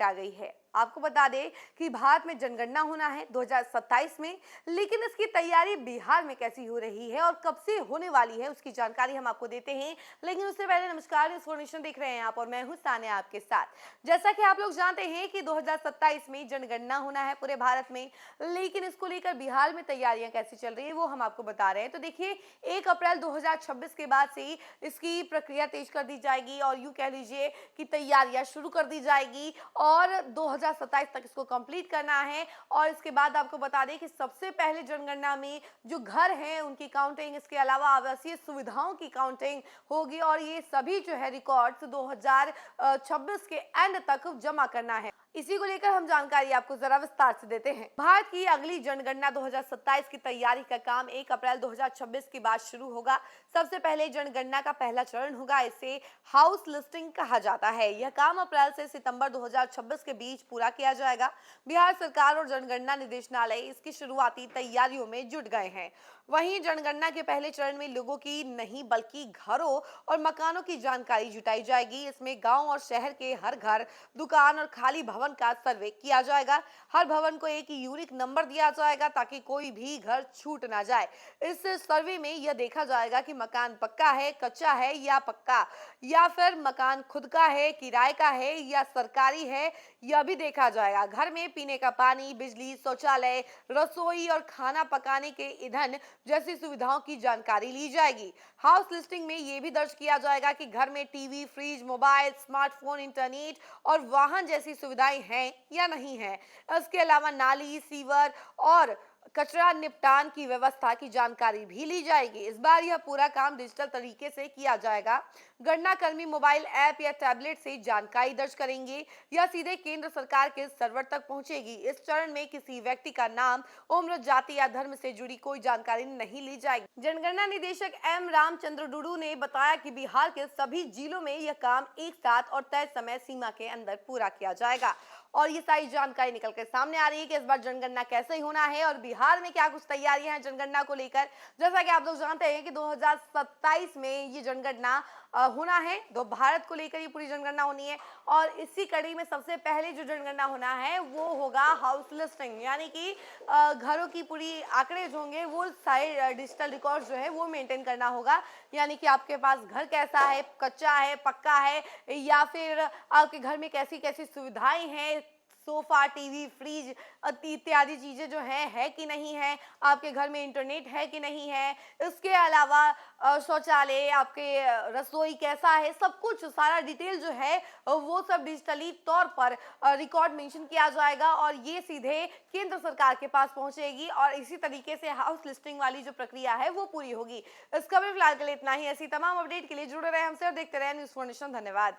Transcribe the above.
Update आ गई है। आपको बता दें कि भारत में जनगणना होना है 2027 में, लेकिन इसकी तैयारी बिहार में कैसी हो रही है और कब से होने वाली है उसकी जानकारी हम आपको देते हैं। लेकिन उससे पहले नमस्कार, इन्फॉर्मेशन देख रहे हैं आप और मैं हूं सानिया आपके साथ। जैसा कि आप लोग जानते हैं कि 2027 में जनगणना होना है पूरे भारत में, लेकिन इसको लेकर बिहार में तैयारियां कैसी चल रही है वो हम आपको बता रहे हैं। तो देखिए, 1 अप्रैल 2026 के बाद से इसकी प्रक्रिया तेज कर दी जाएगी और यूं कह लीजिए कि तैयारियां शुरू कर दी जाएगी और 2027 तक इसको कंप्लीट करना है। और इसके बाद आपको बता दें कि सबसे पहले जनगणना में जो घर हैं उनकी काउंटिंग, इसके अलावा आवासीय सुविधाओं की काउंटिंग होगी और ये सभी जो है रिकॉर्ड्स 2026 के एंड तक जमा करना है। इसी को लेकर हम जानकारी आपको जरा विस्तार से देते हैं। भारत की अगली जनगणना 2027 की तैयारी का काम 1 अप्रैल 2026 के बाद शुरू होगा। सबसे पहले जनगणना का पहला चरण होगा, इसे हाउस लिस्टिंग कहा जाता है। यह काम अप्रैल से सितंबर 2026 के बीच पूरा किया जाएगा। बिहार सरकार और जनगणना निदेशालय इसकी शुरुआती तैयारियों में जुट गए हैं। वहीं जनगणना के पहले चरण में लोगों की नहीं बल्कि घरों और मकानों की जानकारी जुटाई जाएगी। इसमें गांव और शहर के हर घर, दुकान और खाली भवन का सर्वे किया जाएगा। हर भवन को एक यूनिक नंबर दिया जाएगा ताकि कोई भी घर छूट ना जाए। इस सर्वे में यह देखा जाएगा कि मकान पक्का है, कच्चा है या पक्का, या फिर मकान खुद का है, किराए का है या सरकारी है, यह भी देखा जाएगा। घर में पीने का पानी, बिजली, शौचालय, रसोई और खाना पकाने के ईंधन जैसी सुविधाओं की जानकारी ली जाएगी। हाउस लिस्टिंग में यह भी दर्ज किया जाएगा कि घर में TV, fridge, mobile, smartphone, internet और वाहन जैसी सुविधाएं हैं या नहीं है। इसके अलावा नाली, सीवर और कचरा निपटान की व्यवस्था की जानकारी भी ली जाएगी। इस बार यह पूरा काम डिजिटल तरीके से किया जाएगा। गणना कर्मी मोबाइल ऐप या टैबलेट से जानकारी दर्ज करेंगे या सीधे केंद्र सरकार के सर्वर तक पहुंचेगी। इस चरण में किसी व्यक्ति का नाम, उम्र, जाति या धर्म से जुड़ी कोई जानकारी नहीं ली जाएगी। जनगणना निदेशक एम रामचंद्र डुडू ने बताया कि बिहार के सभी जिलों में यह काम एक साथ और तय समय सीमा के अंदर पूरा किया जाएगा और ये सारी जानकारी निकल कर सामने आ रही है कि इस बार जनगणना कैसे होना है और बिहार में क्या कुछ तैयारियां हैं जनगणना को लेकर। जैसा कि आप लोग जानते हैं कि 2027 में ये जनगणना होना है, तो भारत को लेकर ये पूरी जनगणना होनी है और इसी कड़ी में सबसे पहले जो जनगणना होना है वो होगा हाउस लिस्टिंग, यानी कि घरों की पूरी आंकड़े जो होंगे वो सारे डिजिटल रिकॉर्ड जो है वो मेंटेन करना होगा। यानी कि आपके पास घर कैसा है, कच्चा है, पक्का है, या फिर आपके घर में कैसी कैसी सुविधाएं हैं, सोफा, टीवी, फ्रिज इत्यादि चीजें जो है कि नहीं है, आपके घर में इंटरनेट है कि नहीं है। इसके अलावा शौचालय, आपके रसोई कैसा है, सब कुछ सारा डिटेल जो है वो सब डिजिटली तौर पर रिकॉर्ड मेंशन किया जाएगा और ये सीधे केंद्र सरकार के पास पहुंचेगी और इसी तरीके से हाउस लिस्टिंग वाली जो प्रक्रिया है वो पूरी होगी। इस खबर फिलहाल के लिए इतना ही। ऐसी तमाम अपडेट के लिए जुड़े रहे हमसे और देखते रहे न्यूज़ फॉर नेशन। धन्यवाद।